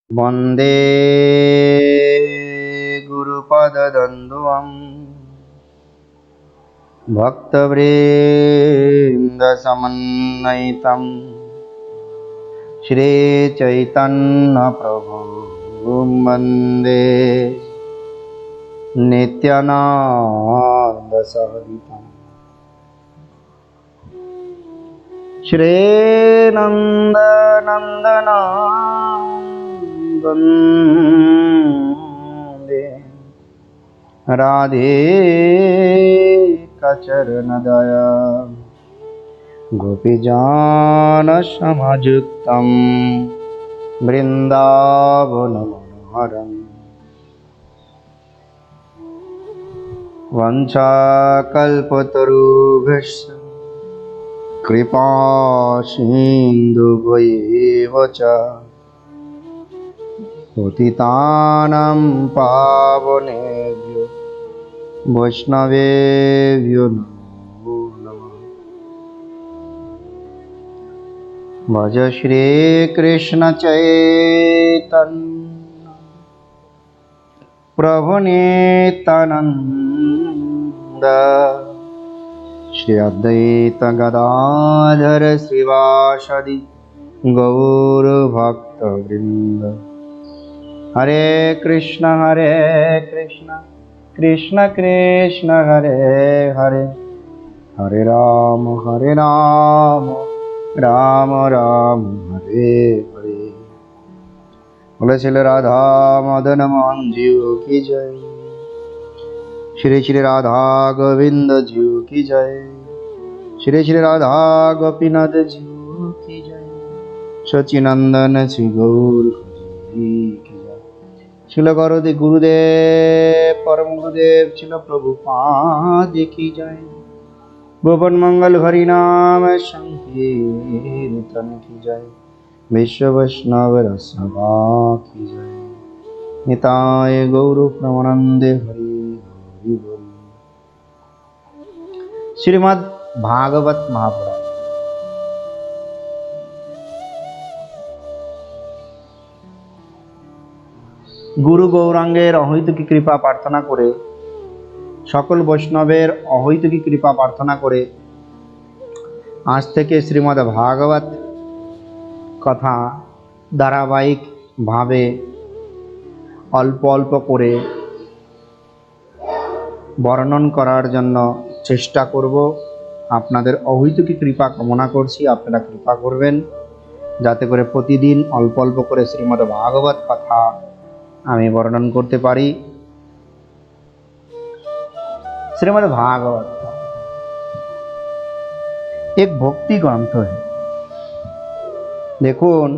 वन्दे गुरुपदद्वन्द्वं भक्तवृन्दसमन्वितं श्रीचैतन्यप्रभुं वन्दे नित्यानन्दसहोदितं श्रीनन्दनन्दन वन्दे राधिकाचरणदया गोपीजनसमायुक्तं बृन्दावनमनोहरम् वंशाकल्पतरुभ्यश्च कृपासिन्धुभ्येव च पतितानां पावनेभ्यो वैष्णवेभ्यो नमो नमः। भज श्रीकृष्ण चैतन्य प्रभु नित्यानन्द श्री अद्वैत गदाधर श्रीवासदि गौरभक्तवृन्द। हरे कृष्ण कृष्ण कृष्ण हरे हरे, हरे राम राम राम हरे हरे। बोले श्री राधा मदन मोहन जीव की जय, श्री श्री राधा गोविंद जीव की जय, श्री श्री राधा गोपीनाथ जीव की जय, सचिनंदन श्री गौर हरि की जय। शिल गुरुदेव परम गुरुदेव शिल प्रभुपाद की जय। भुवन मंगल हरि नाम संकीर्तन की जय। विश्व वैष्णव रसभा की जय। निताय गौर प्रमानंदे हरि हरि बोल। श्रीमद् भागवत महापुराण गुरु गौरांगेर अहैतुकी कृपा प्रार्थना करे, सकल वैष्णवेर अहैतुकी कृपा प्रार्थना करे आज থেকে শ্রীমদ্ ভাগবত কথা ধারাবাহিক ভাবে অল্প অল্প করে বর্ণন করার জন্য চেষ্টা করব। আপনাদের অহৈতুকী কৃপা কামনা করছি, আপনারা কৃপা করবেন যাতে করে প্রতিদিন অল্প অল্প করে শ্রীমদ্ ভাগবত কথা আমি বর্ণন করতে পারি। श्रीमद् भागवत एक भक्ति ग्रंथ है। देखुन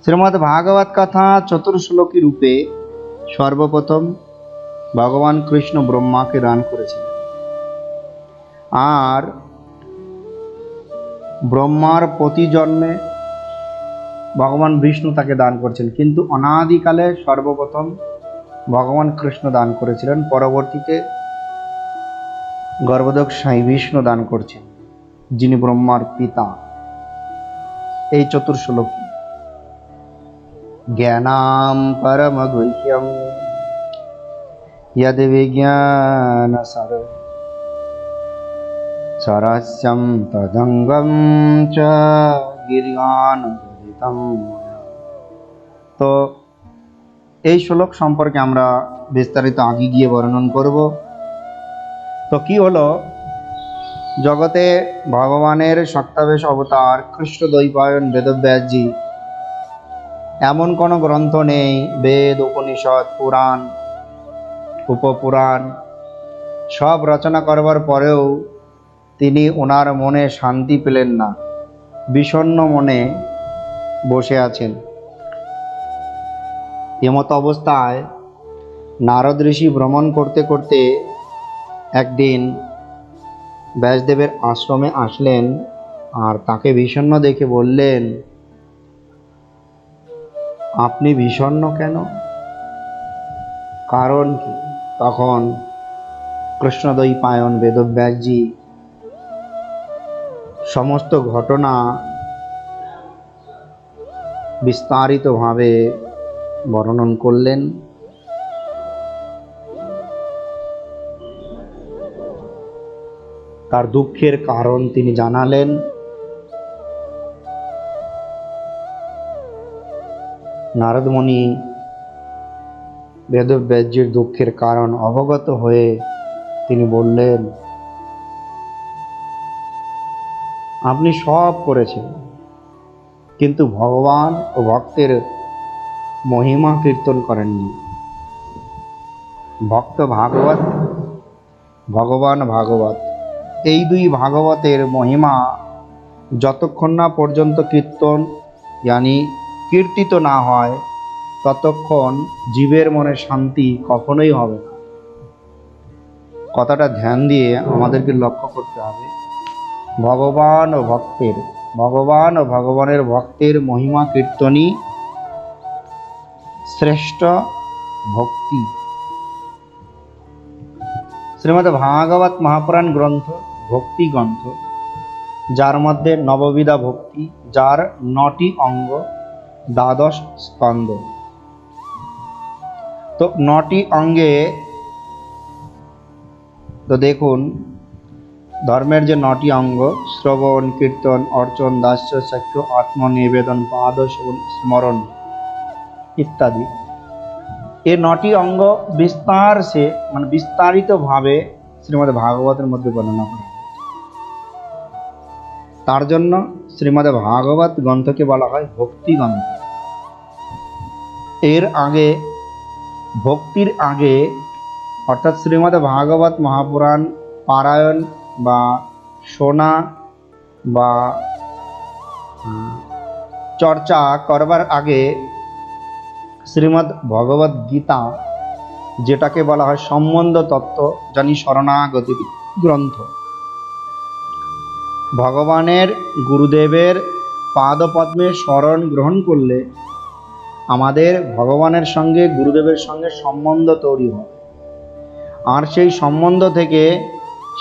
श्रीमद् भागवत कथा चतुर्श्लोकी रूपे सर्वप्रथम भगवान कृष्ण ब्रह्मा के दान करेছিলেন, আর ब्रह्मार प्रति जन्मे भगवान विष्णु ताके दान करेছেন, किन्तु अनादिकाले सर्वप्रथम भगवान कृष्ण दान करेছিলেন, परवर्तीते गर्भोदक साई विष्णु दान करছেন যিনি ব্রহ্মার পিতা। এই চতুর্শ্লোকী জ্ঞানাম परम गुह्यम यद विज्ञान सर सरस्यम तदंगम च गिरिगान गदितम। तो এই শ্লোক সম্পর্কে আমরা বিস্তারিত আগে গিয়ে বর্ণন করব। তো কি হলো, জগতে ভগবানের সত্তাবেশ অবতার কৃষ্ণ দ্বৈপায়ন বেদব্যাসজি এমন কোনো গ্রন্থ নেই, বেদ উপনিষদ পুরাণ উপপুরাণ সব রচনা করবার পরেও তিনি ওনার মনে শান্তি পেলেন না, বিষণ্ণ মনে বসে আছেন। এমত অবস্থায় নারদ ঋষি ভ্রমণ করতে করতে একদিন ব্যাসদেবের আশ্রমে আসলেন, আর তাকে বিষণ্ণ দেখে বললেন, আপনি বিষণ্ণ কেন, কারণ কি? তখন কৃষ্ণদ্বৈপায়ন বেদব্যাসজি সমস্ত ঘটনা বিস্তারিতভাবে বর্ণন করলেন। তার দুঃখের কারণ তিনি জানালেন। নারদ মুনি বেদব্যাসজির দুঃখের কারণ অবগত হয়ে তিনি বললেন, আপনি সব করেছেন, কিন্তু ভগবান ও ভক্তের মহিমা কীর্তন করেননি। ভক্ত ভাগবত, ভগবান ভাগবত, এই দুই ভাগবতের মহিমা যতক্ষণ না পর্যন্ত কীর্তন কীর্তিত না হয়, ততক্ষণ জীবের মনে শান্তি কখনোই হবে না। কথাটা ধ্যান দিয়ে আমাদেরকে লক্ষ্য করতে হবে। ভগবান ও ভক্তের, ভগবান ও ভগবানের ভক্তের মহিমা কীর্তনই শ্রেষ্ঠ ভক্তি। শ্রীমদ্ ভাগবত মহাপুরাণ গ্রন্থ ভক্তি গ্রন্থ, যার মধ্যে নববিধা ভক্তি, যার 9টি অঙ্গ, 12 স্কন্ধ। তো 9টি অঙ্গে তো দেখুন, ধর্মের যে 9টি অঙ্গ, শ্রবণ, কীর্তন, অর্চন, দাস্য, সাক্ষ্য, আত্মনিবেদন, পাদ স্মরণ ইত্যাদি, এই 9টি অঙ্গ বিস্তারিতভাবে শ্রীমদ্ ভাগবতের মধ্যে বর্ণনা করা হয়। তার জন্য শ্রীমদ্ ভাগবত গ্রন্থকে বলা হয় ভক্তি গ্রন্থ। এর আগে, ভক্তির আগে, অর্থাৎ শ্রীমদ্ ভাগবত মহাপুরাণ পারায়ণ বা শোনা বা চর্চা করবার আগে শ্রীমদ্ ভগবদ গীতা, যেটাকে বলা হয় সম্বন্ধ তত্ত্ব, শরণাগতি গ্রন্থ। ভগবানের গুরুদেবের পাদপদ্মে শরণ গ্রহণ করলে আমাদের ভগবানের সঙ্গে, গুরুদেবের সঙ্গে সম্বন্ধ তৈরি হয়। আর সেই সম্বন্ধ থেকে,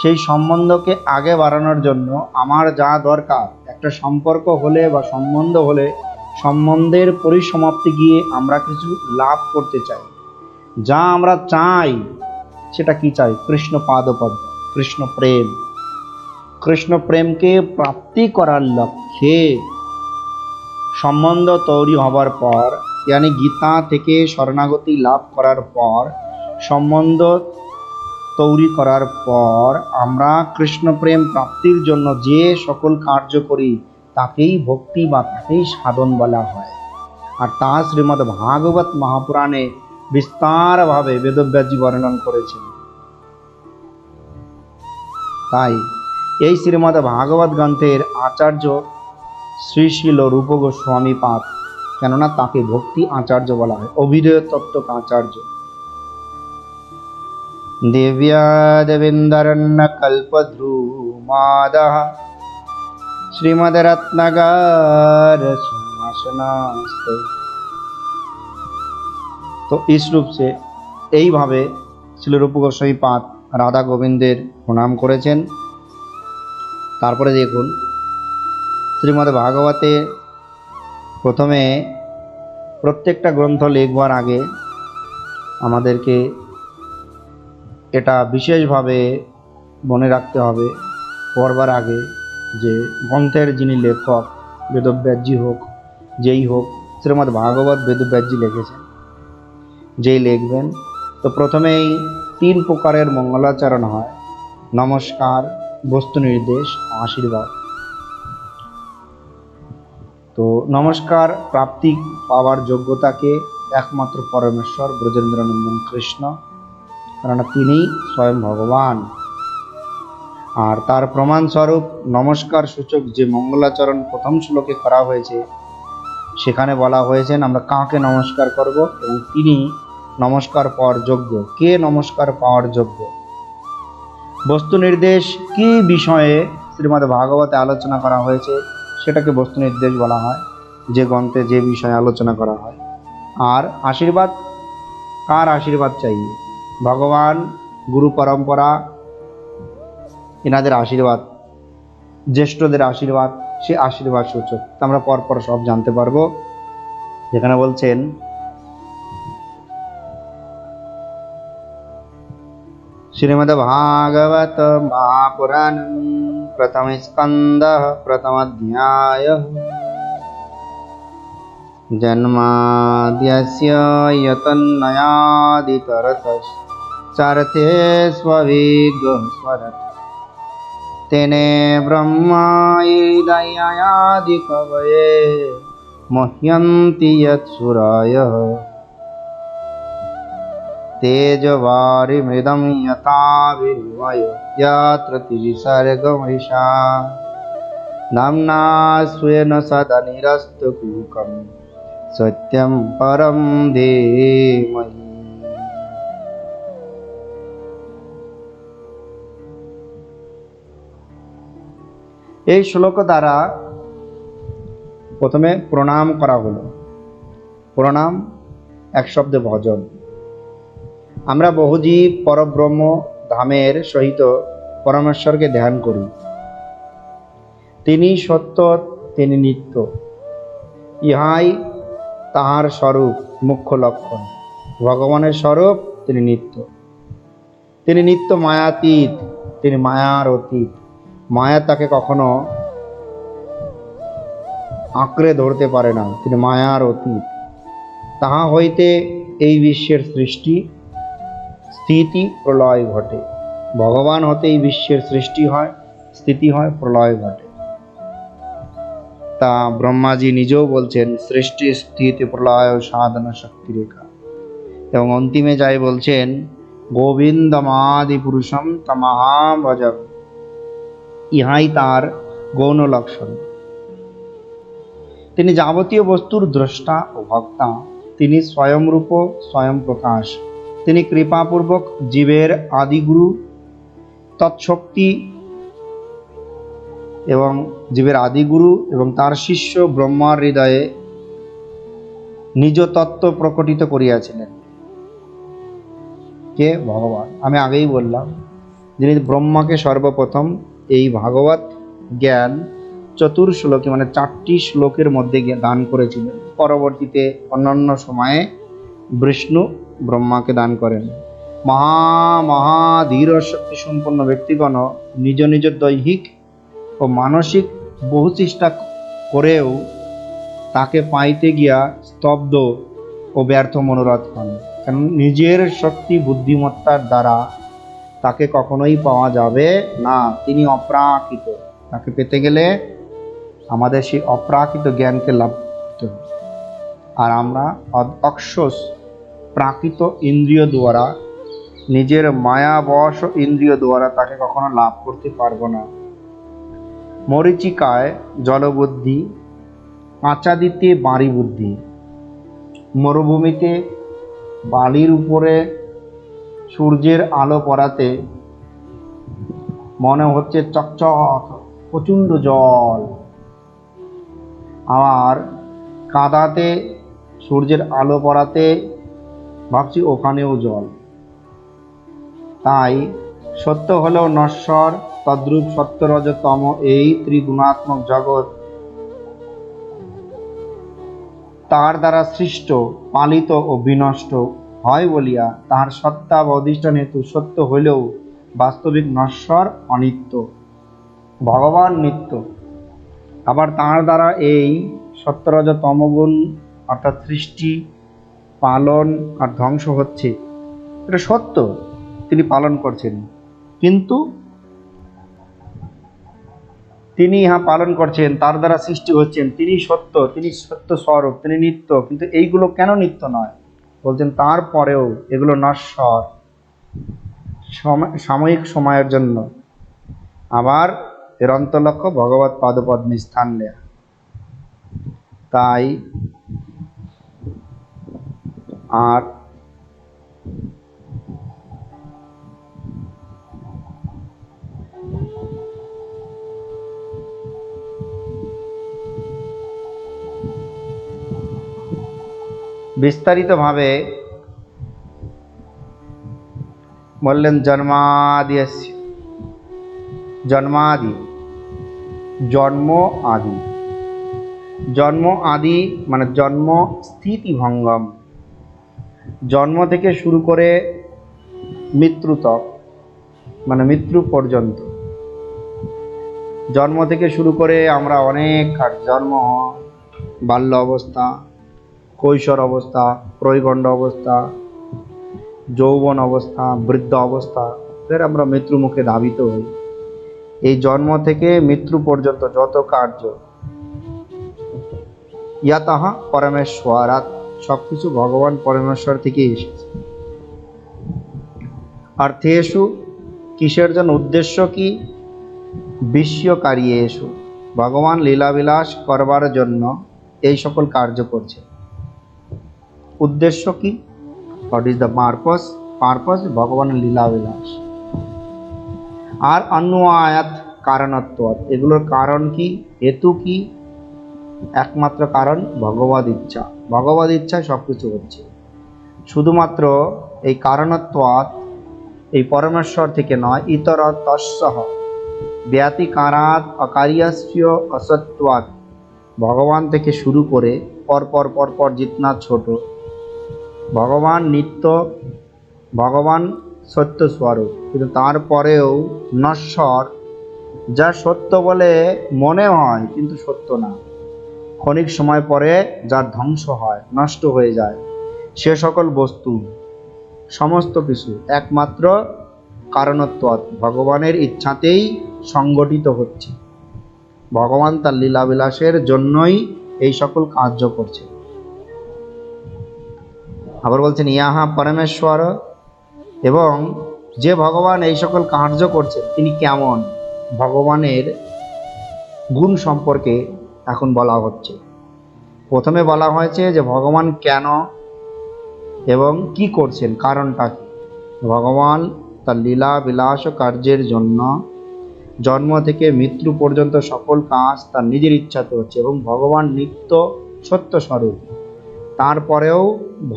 সেই সম্বন্ধকে আগে বাড়ানোর জন্য আমার যা দরকার, একটা সম্পর্ক হলে বা সম্বন্ধ হলে, সম্বন্ধের পরিসমাপ্তি গিয়ে আমরা কিছু লাভ করতে চাই। যা আমরা চাই সেটা কি চাই? কৃষ্ণ পাদপদ্ম, কৃষ্ণ প্রেম। কৃষ্ণ প্রেমকে প্রাপ্তি করার লক্ষ্যে সম্বন্ধ তৈরি হবার পর, গীতা থেকে শরণাগতি লাভ করার পর, সম্বন্ধ তৈরি করার পর আমরা কৃষ্ণ প্রেম প্রাপ্তির জন্য যে সকল কার্য করি তাকেই ভক্তি বা তাকেই সাধন বলা হয়। আর তা শ্রীমদ্ ভাগবত মহাপুরাণে বিস্তারভাবে বেদব্যাসজি বর্ণন করেছেন। তাই এই শ্রীমদ্ ভাগবত গ্রন্থের আচার্য শ্রী শ্রীল রূপ গোস্বামী পাদ, কেননা তাকে ভক্তি আচার্য বলা হয়, অভিধেয় তত্ত্বক আচার্য। দিব্যাদবিন্দরণ্য কল্পদ্রুমাদঃ শ্রীমদ্ রত্নগার সিংহাসনাস্তে। তো इस रूप से এইভাবে শ্রীল রূপ গোস্বামী পাদ রাধা গোবিন্দের প্রণাম করেছেন। তারপরে দেখুন, শ্রীমদ্ ভাগবতে প্রথমে প্রত্যেকটা গ্রন্থ লিখবার আগে আমাদেরকে এটা বিশেষভাবে মনে রাখতে হবে, পড়বার আগে, যে গ্রন্থের যিনি লেখক, বেদব্যাসজি হোক, যেই হোক, শ্রীমদ্ ভাগবত বেদব্যাসজি লিখেছেন, যেই লিখবেন, তো প্রথমেই 3 প্রকারের মঙ্গলাচরণ হয়: নমস্কার, বস্তু নির্দেশ, আশীর্বাদ। তো নমস্কার প্রাপ্তি পাওয়ার যোগ্যতাকে একমাত্র পরমেশ্বর ব্রজেন্দ্রনন্দন কৃষ্ণ, কেননা তিনি স্বয়ং ভগবান। আর তার প্রমাণস্বরূপ নমস্কার সূচক যে মঙ্গলাচরণ প্রথম শ্লোকে করা হয়েছে, সেখানে বলা হয়েছেন আমরা কাকে নমস্কার করব এবং তিনি নমস্কার পাওয়ার যোগ্য। কে নমস্কার পাওয়ার যোগ্য? বস্তু নির্দেশ কি বিষয়ে শ্রীমদ্ ভাগবতে আলোচনা করা হয়েছে সেটাকে বস্তু নির্দেশ বলা হয়, যে গ্রন্থে যে বিষয়ে আলোচনা করা হয়। আর আশীর্বাদ, কার আশীর্বাদ চাই? ভগবান, গুরু পরম্পরা, এনাদের আশীর্বাদ, জ্যেষ্ঠদের আশীর্বাদ, সে আশীর্বাদ সূচক। আমরা পরপর সব জানতে পারবো। যেখানে বলছেন श्रीमद्भागवत महापुराण प्रथम स्कंद प्रथम अध्याय जन्माद्यस्य यतन्नयादितरतश्चार्थेष्वभिज्ञस्वरत् तेने ब्रह्मादिकवये मह्यन्ति यत्सुरायः तेजवारिमृदं यथा विनिमय यत्र त्रिसर्गमृषा नाम्ना स्वेन सदा निरस्तकुहकं सत्यं परं धीमहि। এই শ্লোক দ্বারা প্রথমে প্রণাম করা হলো। প্রণাম এক শব্দে ভজন। আমরা বহুজীব পরব্রহ্ম ধামের সহিত পরমেশ্বরকে ধ্যান করি। তিনি সত্য, তিনি নিত্য, ইহাই তাহার স্বরূপ, মুখ্য লক্ষণ। ভগবানের স্বরূপ তিনি নিত্য। তিনি নিত্য মায়াতীত, তিনি মায়ার অতীত। মায়া তাকে কখনো আঁকড়ে ধরতে পারে না, তিনি মায়ার অতীত। তাহা হইতে এই বিশ্বের সৃষ্টি স্থিতি প্রলয় ঘটে। ভগবান হতে এই বিশ্বের সৃষ্টি হয়, স্থিতি হয়, প্রলয় ঘটে। তা ব্রহ্মাজি নিজেও বলছেন সৃষ্টি স্থিতি প্রলয় সাধনা শক্তি রেখা। এবং অন্তিমে যাই বলছেন গোবিন্দমাদি পুরুষম তমহাম ভজম, ইহাই তার গৌণ লক্ষণ। তিনি যাবতীয় বস্তুর দ্রষ্টা ও ভক্তা। তিনি স্বয়ংরূপ, স্বয়ং প্রকাশ। তিনি কৃপাপূর্বক জীবের আদিগুরু, তৎশক্তি এবং জীবের আদিগুরু এবং তার শিষ্য ব্রহ্মার হৃদয়ে নিজ তত্ত্ব প্রকটিত করিয়াছিলেন। কে? ভগবান। আমি আগেই বললাম যিনি ব্রহ্মাকে সর্বপ্রথম এই ভাগবত জ্ঞান চতুর্শ্লোকে মানে 4টি শ্লোকের মধ্যে দান করেছিলেন। পরবর্তীতে অন্যান্য সময়ে বিষ্ণু ব্রহ্মাকে দান করেন। মহাধীর শক্তি সম্পন্ন ব্যক্তিগণ নিজ নিজ দৈহিক ও মানসিক বহু চেষ্টা করেও তাকে পাইতে গিয়া স্তব্ধ ও ব্যর্থ মনোরথ হন। কারণ নিজের শক্তি বুদ্ধিমত্তার দ্বারা তাকে কখনোই পাওয়া যাবে না। তিনি অপ্রাকৃত। তাকে পেতে গেলে আমাদের সেই অপ্রাকৃত জ্ঞানকে লাভ করতে হবে। আর আমরা অক্ষস প্রাকৃত ইন্দ্রিয় দ্বারা, নিজের মায়াবশ ইন্দ্রিয় দ্বারা তাকে কখনো লাভ করতে পারবো না। মরীচিকায় জলবুদ্ধি, কাঁচা দিতে বাড়ি বুদ্ধি। মরুভূমিতে বালির উপরে সূর্যের আলো পড়াতে মনে হচ্ছে চকচক প্রচণ্ড জল, আবার কাদাতে সূর্যের আলো পড়াতে ভাবছি ওখানেও জল। তাই সত্য হলেও নশ্বর, তদ্রূপ সত্য রজতম এই ত্রিগুণাত্মক জগৎ তার দ্বারা সৃষ্ট, পালিত ও বিনষ্ট হয় বলিয়া তাহার সত্তা বা অধিষ্ঠান হেতু সত্য হইলেও বাস্তবিক নশ্বর, অনিত্য। ভগবান নিত্য। আবার তাঁর দ্বারা এই সত্যরজ তমগুণ অর্থাৎ সৃষ্টি, পালন আর ধ্বংস হচ্ছে, এটা সত্য, তিনি পালন করছেন। কিন্তু তিনি ইহা পালন করছেন, তার দ্বারা সৃষ্টি হচ্ছেন, তিনি সত্য, তিনি সত্য স্বরূপ, তিনি নিত্য। কিন্তু এইগুলো কেন নিত্য নয়? বলছেন তারপরেও এগুলো নশ্বর, সাময়িক সময়ের জন্য। আবার এর অন্তলক্ষ্য ভগবৎ পাদপদ্মে স্থান নেয়া। তাই আর বিস্তারিতভাবে বললেন জন্মাদি, জন্মাদি, জন্ম আদি। জন্ম আদি মানে জন্ম স্থিতি ভঙ্গম, জন্ম থেকে শুরু করে মৃত্যু তক মানে মৃত্যু পর্যন্ত। জন্ম থেকে শুরু করে আমরা অনেক জন্ম, বাল্য অবস্থা, কৈশোর অবস্থা, প্রৈগণ্ড অবস্থা, যৌবন অবস্থা, বৃদ্ধ অবস্থা, ফের আমরা মৃত্যু মুখে ধাবিত হই। এই জন্ম থেকে মৃত্যু পর্যন্ত যত কার্য ইয়াতঃ পরমেশ্বরাৎ, সবকিছু ভগবান পরমেশ্বর থেকেই এসেছে। অর্থেষু, কিসের জন্য, উদ্দেশ্য কি, বিশ্বকার্যেষু, ভগবান লীলাবিলাস করবার জন্য এই সকল কার্য করছে। উদ্দেশ্য কি, what is the purpose, purpose ভগবানের লীলাবিলাস। আর অন্বয়াত কারণত্বাৎ, এগুলোর কারণ কি, হেতু কি, একমাত্র কারণ ভগবদ ইচ্ছা। ভগবদ ইচ্ছায় সব কিছু হচ্ছে। শুধুমাত্র এই কারণত্বাৎ এই পরমেশ্বর থেকে নয়, ইতর তস্যঃ ব্যতিকারাৎ অকার্যস্য অসত্বাৎ, ভগবান থেকে শুরু করে পরপর পরপর জিতনা ছোট, ভগবান নিত্য, ভগবান সত্য স্বরূপ, কিন্তু তারপরেও নশ্বর, যা সত্য বলে মনে হয় কিন্তু সত্য না, ক্ষণিক সময় পরে যার ধ্বংস হয়, নষ্ট হয়ে যায়, সে সকল বস্তু সমস্ত কিছু একমাত্র কারণত্বাৎ ভগবানের ইচ্ছাতেই সংগঠিত হচ্ছে। ভগবান তার লীলাবিলাসের জন্যই এই সকল কার্য করছে। আবার বলছেন ইহা পরমেশ্বর, এবং যে ভগবান এই সকল কার্য করছেন তিনি কেমন, ভগবানের গুণ সম্পর্কে এখন বলা হচ্ছে। প্রথমে বলা হয়েছে যে ভগবান কেন এবং কি করছেন, কারণটা কি। ভগবান তার লীলা বিলাস কার্যের জন্য জন্ম থেকে মৃত্যু পর্যন্ত সকল কাজ তার নিজের ইচ্ছাতে হচ্ছে, এবং ভগবান নিত্য সত্য স্বরূপ। তারপরেও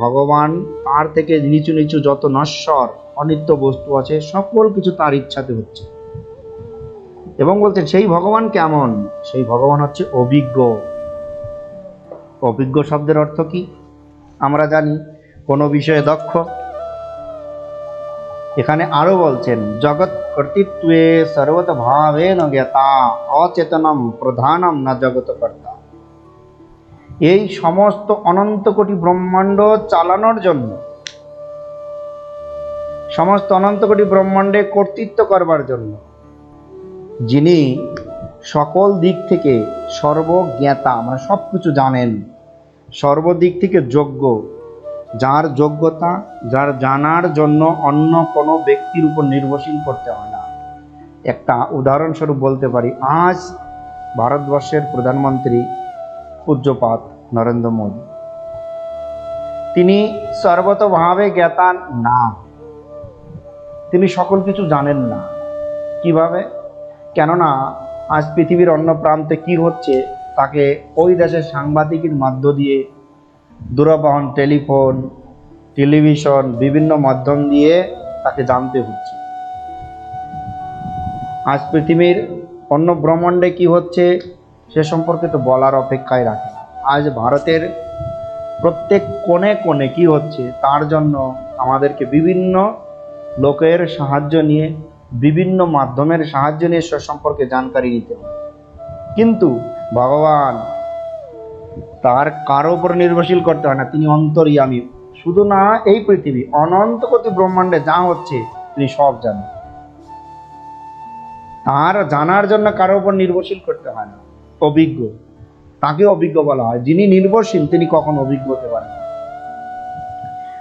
ভগবান তার থেকে নিচু নিচু যত নশ্বর অনিত্য বস্তু আছে সকল কিছু তার ইচ্ছাতে হচ্ছে। এবং বলতে সেই ভগবান কেমন, সেই ভগবান হচ্ছে অভিজ্ঞ। অভিজ্ঞ শব্দের অর্থ কি আমরা জানি, কোনো বিষয়ে দক্ষ। এখানে আরো বলছেন জগৎ কর্তৃত্বে সর্বত ভাবে ন জ্ঞাতা অচেতনম প্রধানম না জগৎ কর্তা। এই সমস্ত অনন্ত কোটি ব্রহ্মাণ্ড চালানোর জন্য, সমস্ত অনন্ত কোটি ব্রহ্মাণ্ডে কর্তৃত্ব করবার জন্য, যিনি সকল দিক থেকে সর্বজ্ঞাতা মানে সব কিছু জানেন, সর্বদিক থেকে যোগ্য, যার যোগ্যতা, যার জানার জন্য অন্য কোনো ব্যক্তির উপর নির্ভরশীল করতে হয় না। একটা উদাহরণস্বরূপ বলতে পারি, আজ ভারতবর্ষের প্রধানমন্ত্রী পূজ্যপাত নরেন্দ্র মোদী, তিনি সর্বতভাবে জ্ঞাতা না, তিনি সকল কিছু জানেন না। কিভাবে? কেননা আজ পৃথিবীর অন্য প্রান্তে কি হচ্ছে তাকে ওই দেশের সাংবাদিকের মধ্য দিয়ে, দূরবহন টেলিফোন, টেলিভিশন, বিভিন্ন মাধ্যম দিয়ে তাকে জানতে হচ্ছে। আজ পৃথিবীর অন্য ব্রহ্মাণ্ডে কি হচ্ছে সে সম্পর্কে তো বলার অপেক্ষায় রাখে না। আজ ভারতের প্রত্যেক কোণে কোণে কি হচ্ছে তার জন্য আমাদেরকে বিভিন্ন লোকের সাহায্য নিয়ে, বিভিন্ন মাধ্যমের সাহায্য নিয়ে সে সম্পর্কে জানকারি নিতে হয়। কিন্তু ভগবান তার কারো উপর নির্ভরশীল করতে হয় না, তিনি অন্তর্যামী। শুধু না এই পৃথিবী, অনন্ত কোটি ব্রহ্মাণ্ডে যা হচ্ছে তিনি সব জানেন। তার জানার জন্য কারো উপর নির্ভরশীল করতে হয় না। অভিজ্ঞ, তাকে অভিজ্ঞ বলা হয়। যিনি নির্ভরশীল তিনি কখনো অভিজ্ঞ হতে পারেন না।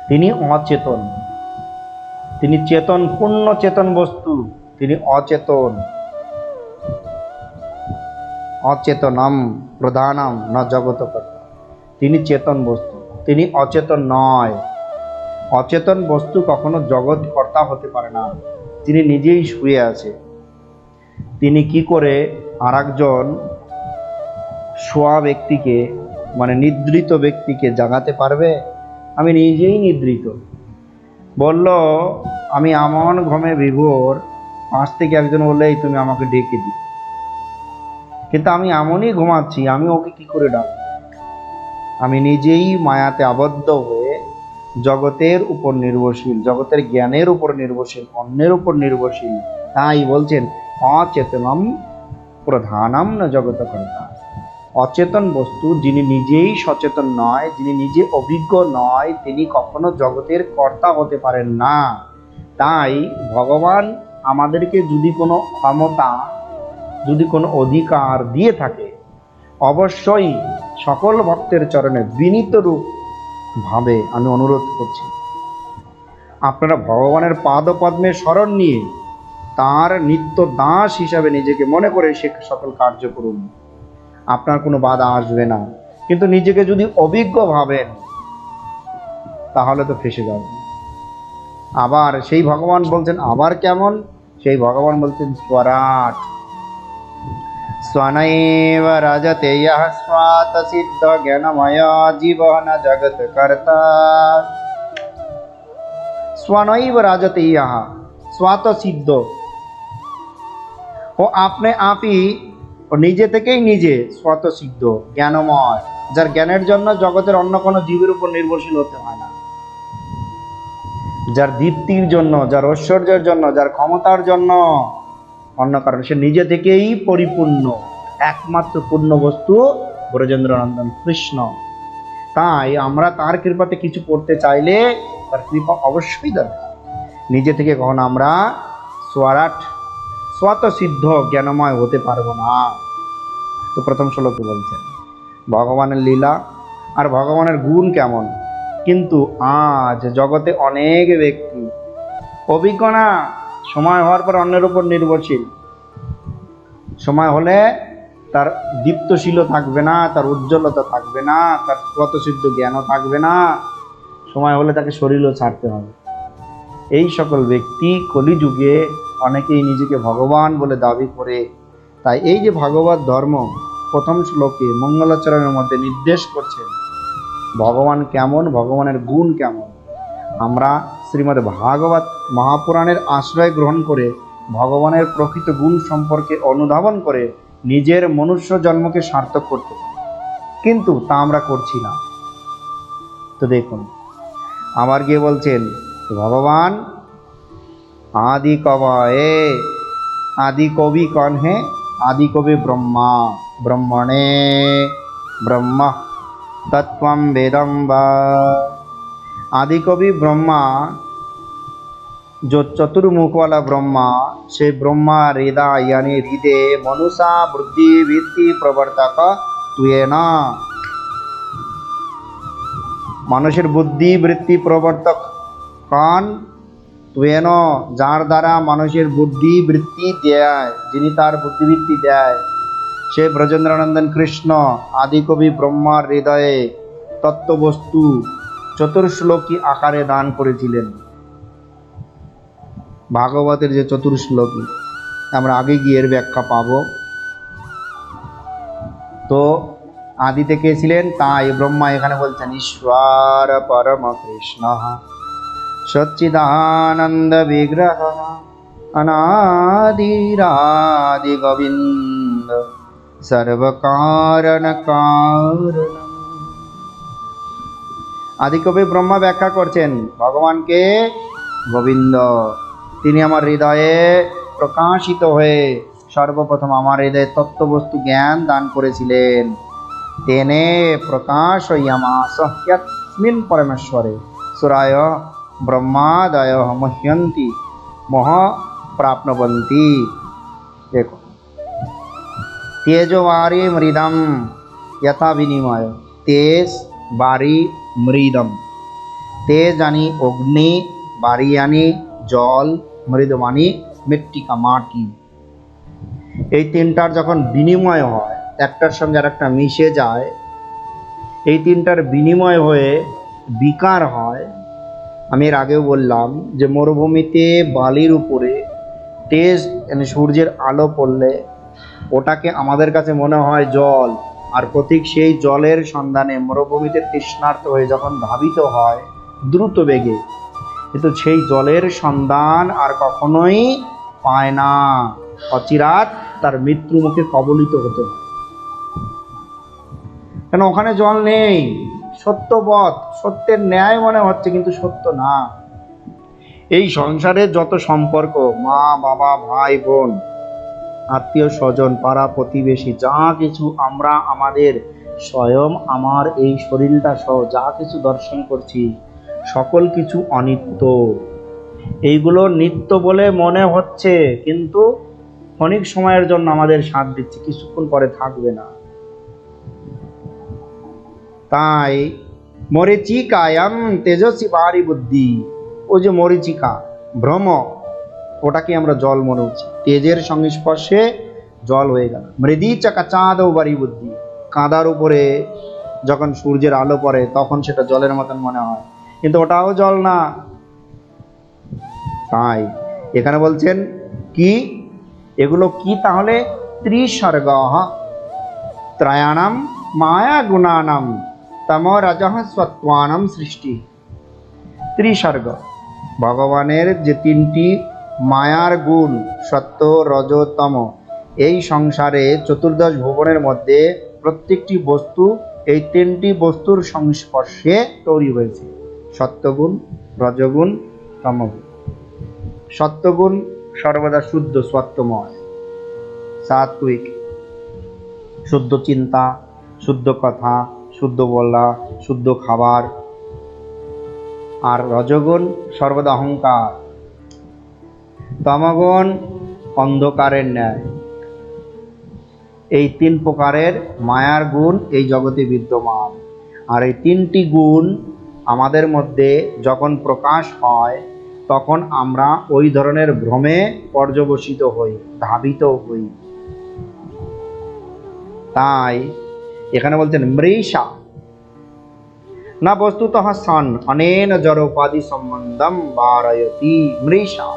তিনি অচেতন, তিনি চেতন, পূর্ণ চেতন বস্তু, তিনি অচেতন। অচেতনম প্রধানম ন জগত কর্তা, তিনি চেতন বস্তু, তিনি অচেতন নয়। অচেতন বস্তু কখনো জগৎ কর্তা হতে পারে না। তিনি নিজেই শুয়ে আছে, তিনি কি করে আরেকজন শোয়া ব্যক্তিকে মানে নিদ্রিত ব্যক্তিকে জাগাতে পারবে? আমি নিজেই নিদ্রিত। বলল আমি এমন ঘুমে বিভোর, পাশ থেকে একজন বললে এই তুমি আমাকে ডেকে দিও। কিন্তু আমি এমনই ঘুমাচ্ছি, আমি ওকে কি করে ডাকবো? আমি নিজেই মায়াতে আবদ্ধ হয়ে জগতের উপর নির্ভরশীল, জগতের জ্ঞানের উপর নির্ভরশীল, অন্যের উপর নির্ভরশীল। তাই বলছেন অচেতনম প্রধানম না জগত কর্তা। অচেতন বস্তু, যিনি নিজেই সচেতন নয়, যিনি নিজে অভিজ্ঞ নয়, তিনি কখনো জগতের কর্তা হতে পারেন না। তাই ভগবান আমাদেরকে যদি কোনো ক্ষমতা, যদি কোনো অধিকার দিয়ে থাকে, অবশ্যই সকল ভক্তের চরণে বিনীত রূপ ভাবে আমি অনুরোধ করছি, আপনারা ভগবানের পাদপদ্মে শরণ নিয়ে তার নিত্য দাস হিসাবে নিজেকে মনে করে সে সকল কার্য করুন। আপনার কোনো বাধা আসবে না। কিন্তু নিজেকে যদি অভিজ্ঞ ভাবেন তাহলে তো ফেসে যাবেন। আবার সেই ভগবান বলছেন, আবার কেমন? সেই ভগবান বলছেন স্বরাট স্বনৈব রাজতে ইহ স্বাত সিদ্ধ জ্ঞানময় জীবন জগৎ কর্তা। স্বনৈব রাজতে ইহ স্বাত সিদ্ধ, ও আপনি আপই, ও নিজে থেকেই নিজে স্বত সিদ্ধ, জ্ঞানময়, যার জ্ঞানের জন্য জগতের অন্য কোনো জীবের উপর নির্ভরশীল হতে হয় না, যার দীপ্তির জন্য, যার ঐশ্বর্যের জন্য, যার ক্ষমতার জন্য অন্য কারণে, সে নিজে থেকেই পরিপূর্ণ, একমাত্র পূর্ণ বস্তু ব্রজেন্দ্রনন্দন কৃষ্ণ। তাই আমরা তার কৃপাতে কিছু করতে চাইলে তার কৃপা অবশ্যই দরকার। নিজে থেকে কখনো আমরা স্বরাট স্বত সিদ্ধ জ্ঞানময় হতে পারবো না। তো প্রথম শ্লোকে বলছেন ভগবানের লীলা আর ভগবানের গুণ কেমন। কিন্তু আজ জগতে অনেক ব্যক্তি অভিজ্ঞ না, সময় হওয়ার পর অন্যের উপর নির্ভরশীল। সময় হলে তার দীপ্তশীল থাকবে না, তার উজ্জ্বলতা থাকবে না, তার স্বতঃসিদ্ধ জ্ঞানও থাকবে না, সময় হলে তাকে শরীরও ছাড়তে হবে। এই সকল ব্যক্তি কলিযুগে অনেকেই নিজেকে ভগবান বলে দাবি করে। তাই এই যে ভাগবত ধর্ম প্রথম শ্লোকে মঙ্গলাচরণের মধ্যে নির্দেশ করছেন ভগবান কেমন, ভগবানের গুণ কেমন। আমরা শ্রীমদ্ ভাগবত মহাপুরাণের আশ্রয় গ্রহণ করে ভগবানের প্রকৃত গুণ সম্পর্কে অনুধাবন করে নিজের মনুষ্য জন্মকে সার্থক করতে পারি, কিন্তু তা আমরা করছি না। তো দেখুন আবার গিয়ে বলছেন ভগবান आदि कवये, आदि कवि कौन है? आदि कवि ब्रह्मा, ब्रह्मणे ब्रह्म तत्वं वेदं वा। आदि कवि ब्रह्मा, जो चतुर्मुख वाला ब्रह्मा, से ब्रह्मा हृदय यानी हृदय मनुष्य बुद्धि वृत्ति प्रवर्तक त्वेन, মানুষের বুদ্ধি বৃত্তি প্রবর্তক কন? त्वेन, যার দ্বারা মানুষের বুদ্ধি বৃত্তি দেয়, যিনি তার বুদ্ধিবৃত্তি দেয়, সে ব্রজেন্দ্রনন্দন কৃষ্ণ আদিকবি ব্রহ্মার হৃদয়ে তত্ত্ববস্তু চতুর্শ্লোকী আকারে দান করেছিলেন। ভাগবতের যে চতুর্শ্লোকী, আমরা আগে গিয়ে এর ব্যাখ্যা পাব। তো আদিতে কে ছিলেন? তাই ব্রহ্মা এখানে বলছেন ঈশ্বর পরম কৃষ্ণ সচ্চিদানন্দ বিগ্রহ অনাদিরাদি গোবিন্দ সর্বকারণ কারণ। আদিকবি ব্রহ্মা ব্যাখ্যা করছেন ভগবানকে গোবিন্দ, তিনি আমার হৃদয়ে প্রকাশিত হয়ে সর্বপ্রথম আমার হৃদয়ে তত্ত্ববস্তু জ্ঞান দান করেছিলেন। তেনে প্রকাশয়ামাস ইয়স্মিন পরমেশ্বরে সুরায় ব্রহ্মাদয় মহ্যন্তি মোহ প্রাপ্নবন্তি। দেখো তেজ বারি মৃদম যথা বিনিময়। তেজ বারি মৃদম, তেজ আনি অগ্নি, বারি আনি জল, মৃদ মানি মৃত্তিকা মাটি। এই তিনটার যখন বিনিময় হয়, একটার সঙ্গে আর একটা মিশে যায়, এই তিনটার বিনিময় হয়ে বিকার হয়। আমি এর আগেও বললাম যে মরুভূমিতে বালির উপরে তেজ সূর্যের আলো পড়লে ওটাকে আমাদের কাছে মনে হয় জল, আর পথিক সেই জলের সন্ধানে মরুভূমিতে তৃষ্ণার্ত হয়ে যখন ধাবিত হয় দ্রুত বেগে, কিন্তু সেই জলের সন্ধান আর কখনোই পায় না। অচিরাত তার মৃত্যু মুখে কবলিত হতে হয়। কেন ওখানে জল নেই, সত্যবৎ, সত্যের ন্যায় মনে হচ্ছে কিন্তু সত্য না। এই সংসারের যত সম্পর্ক, মা বাবা ভাই বোন আত্মীয় স্বজন পাড়া প্রতিবেশী যা কিছু আমরা আমাদের স্বয়ং আমার এই শরীরটা সহ যা কিছু দর্শন করছি সকল কিছু অনিত্য। এইগুলো নিত্য বলে মনে হচ্ছে কিন্তু ক্ষণিক সময়ের জন্য আমাদের সাথ দিচ্ছে, কিছুক্ষণ পরে থাকবে না। তাই মরিচিকায়াম তেজস্বী পাহাড়ি বুদ্ধি, ও যে মরিচিকা ভ্রম, ওটাকে আমরা জল মনে হচ্ছে, তেজের সংস্পর্শে জল হয়ে গেল। মৃদি চাকা চাঁদ ও বাড়ি বুদ্ধি, কাঁদার উপরে যখন সূর্যের আলো পড়ে তখন সেটা জলের মতন মনে হয় কিন্তু ওটাও জল না। তাই এখানে বলছেন কি, এগুলো কি তাহলে? ত্রিসর্গ ত্রয়াণাম মায়া গুণানাম তম রজঃ সত্ত্বানাম সৃষ্টি। ত্রিসর্গ ভগবানের যে তিনটি মায়ার গুণ সত্য রজ তম, এই সংসারে চতুর্দশ ভুবনের মধ্যে প্রত্যেকটি বস্তু এই তিনটি বস্তুর সংস্পর্শে তৈরি হয়েছে। সত্যগুণ, রজগুণ, তমগুণ। সত্যগুণ সর্বদা শুদ্ধ সত্যময়, সাত্বিক, শুদ্ধ চিন্তা, শুদ্ধ কথা, শুদ্ধ বলা, শুদ্ধ খাবার। আর রজগুণ সর্বদা অহংকার, তমগুণ অন্ধকারের ন্যায়। এই তিন প্রকারের মায়ার গুণ এই জগতে বিদ্যমান। আর এই তিনটি গুণ আমাদের মধ্যে যখন প্রকাশ হয় তখন আমরা ওই ধরনের ভ্রমে পর্যবসিত হই, ধাবিত হই। তাই এখানে বলছেন মৃষা না বস্তুতঃ সন অনেন জড়োপাধি সম্বন্ধম বারয়তি মৃষা।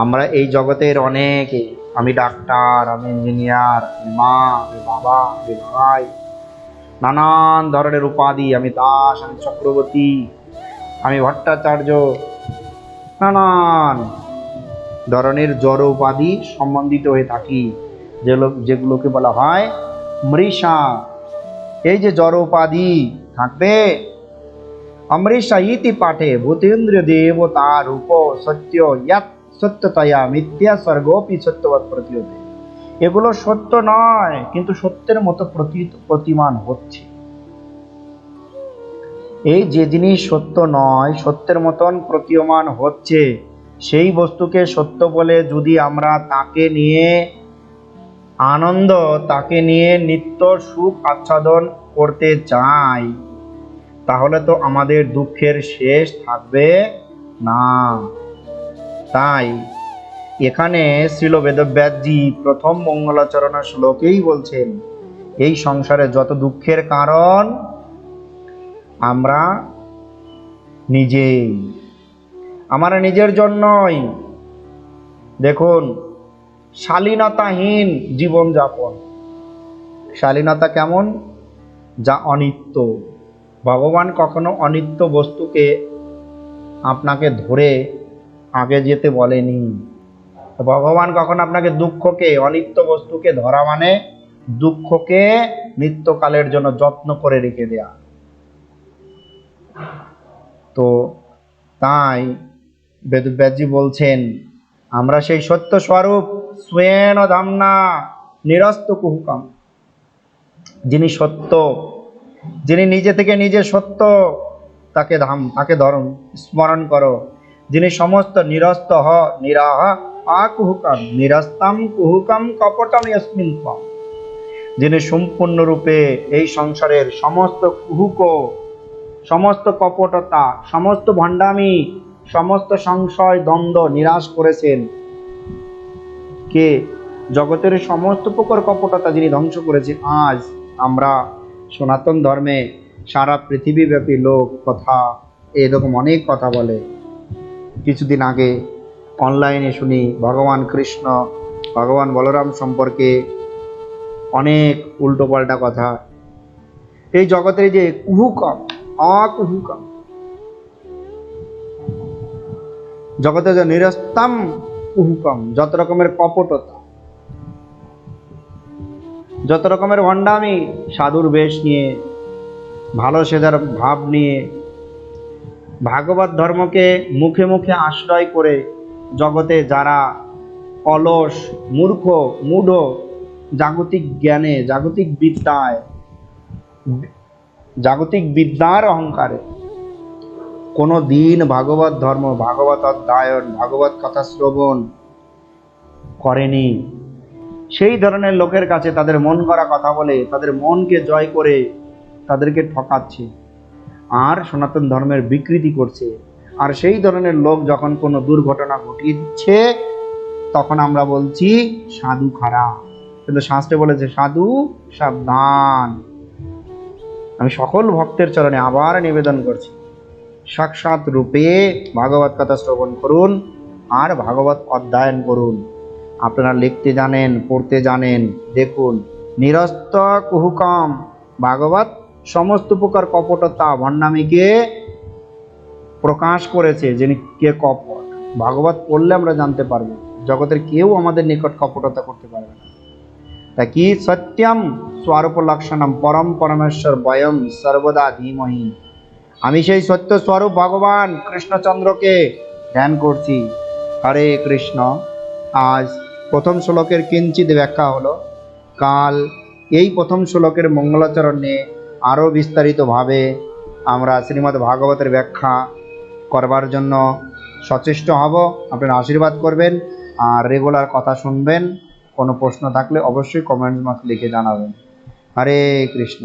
আমরা এই জগতের অনেকে, আমি ডাক্তার, আমি ইঞ্জিনিয়ার, আমি মা, আমি বাবা, আমি ভাই, নানান ধরনের উপাধি, আমি দাস, আমি চক্রবর্তী, আমি ভট্টাচার্য, নানান ধরনের জড় উপাধি সম্বন্ধিত হয়ে থাকি, যেগুলোকে বলা হয় মৃষা। এই যে জড় উপাধি থাকবে, অমৃষা ইতি পাঠে ভূতেন্দ্রিয় দেবতা রূপ সত্য ইয়াত সত্যতয়া মিথ্যা স্বর্গোপি সত্যবৎ প্রতীয়তে। এগুলো সত্য নয় কিন্তু সত্যের মতো প্রতিমান হচ্ছে। এই যে জিনিস সত্য নয়, সত্যের মতন প্রতীয়মান হচ্ছে, সেই বস্তুকে সত্য বলে যদি আমরা তাকে নিয়ে আনন্দ, তাকে নিয়ে নিত্য সুখ আচ্ছাদন করতে চাই, তাহলে তো আমাদের দুঃখের শেষ থাকবে না। তাই এখানে শ্রীল বেদব্যাসজি প্রথম মঙ্গলাচরণ শ্লোকেই বলছেন, এই সংসারে যত দুঃখের কারণ আমরা নিজেই, আমার নিজের জন্যই। দেখুন, শালীনতাহীন জীবনযাপন, শালীনতা কেমন? যা অনিত্য। ভগবান কখনো অনিত্য বস্তুকে আপনাকে ধরে আগে যেতে বলেনি। ভগবান কখনো আপনাকে দুঃখকে, অনিত্য বস্তুকে ধরা মানে দুঃখকে নিত্যকালের জন্য যত্ন করে রেখে দেয়া। তো তাই বেদব্যাসজি বলছেন, আমরা সেই সত্য স্বরূপ স্বেন ধামনা নিরস্ত কুহুকম, যিনি সত্য, যিনি নিজে থেকে নিজে সত্য, তাকে ধাম, তাকে ধরুন, স্মরণ করো। যিনি সমস্ত নিরস্ত নিরাহ আকুহুকম নিরস্তম কুহুকম কপটম ইয়স্মিন ত্বম, যিনি সম্পূর্ণরূপে এই সংসারের সমস্ত কুহুক, সমস্ত কপটতা, সমস্ত ভণ্ডামি, সমস্ত সংশয় দ্বন্দ্ব নিরাশ করেছেন। কে? জগতের সমস্ত প্রকার কপটতা যিনি ধ্বংস করেছে। আজ আমরা সনাতন ধর্মে সারা পৃথিবীব্যাপী লোক কথা, এরকম অনেক কথা বলে। কিছুদিন আগে অনলাইনে শুনি ভগবান কৃষ্ণ, ভগবান বলরাম সম্পর্কে অনেক উল্টোপাল্টা কথা। এই জগতের যে কুহুকম অকুহুকম, জগতে যে নিরস্তম কুহুকম, যত রকমের কপটতা, যত রকমের ভণ্ডামি, সাধুর বেশ নিয়ে, ভালো সেদার ভাব নিয়ে, ভাগবত ধর্মকে মুখে মুখে আশ্রয় করে জগতে যারা অলস, মূর্খ, মূঢ়, জাগতিক জ্ঞানে, জাগতিক বিদ্যার অহংকারে কোনো দিন ভাগবত ধর্ম, ভাগবত অধ্যয়ন, ভাগবত কথা শ্রবণ করেনি, সেই ধরনের লোকের কাছে তাদের মন করা কথা বলে তাদের মনকে জয় করে তাদেরকে ঠকাচ্ছে আর সনাতন ধর্মের বিকৃতি করছে। আর সেই ধরনের লোক যখন কোনো দুর্ঘটনা ঘটিয়ে দিচ্ছে তখন আমরা বলছি সাধু খারাপ, কিন্তু শাস্ত্রে বলেছে সাধু সাবধান। আমি সকল ভক্তের চরণে আবার নিবেদন করছি, সাক্ষাৎ রূপে ভাগবত কথা শ্রবণ করুন আর ভাগবত অধ্যয়ন করুন। আপনারা লিখতে জানেন, পড়তে জানেন, দেখুন নিরস্ত কুহুকাম ভাগবত সমস্ত প্রকার কপটতা ভণ্ডামিকে প্রকাশ করেছে, যিনি কে কপট। ভাগবত পড়লে আমরা জানতে পারবো জগতের কেউ আমাদের নিকট কপটতা করতে পারবে না। তা কি সত্যম স্বরূপ লক্ষণম পরম পরমেশ্বর বয়ম সর্বদা ধীমহি। আমি সেই সত্য স্বরূপ ভগবান কৃষ্ণচন্দ্রকে ধ্যান করছি। হরে কৃষ্ণ। আজ প্রথম শ্লোকের কিঞ্চিত ব্যাখ্যা হলো। কাল এই প্রথম শ্লোকের মঙ্গলাচরণ নিয়ে আরও বিস্তারিতভাবে আমরা শ্রীমদ্ ভাগবতের ব্যাখ্যা করবার জন্য সচেষ্ট হব। আপনারা আশীর্বাদ করবেন আর রেগুলার কথা শুনবেন। কোনো প্রশ্ন থাকলে অবশ্যই কমেন্টস বক্সে লিখে জানাবেন। হরে কৃষ্ণ।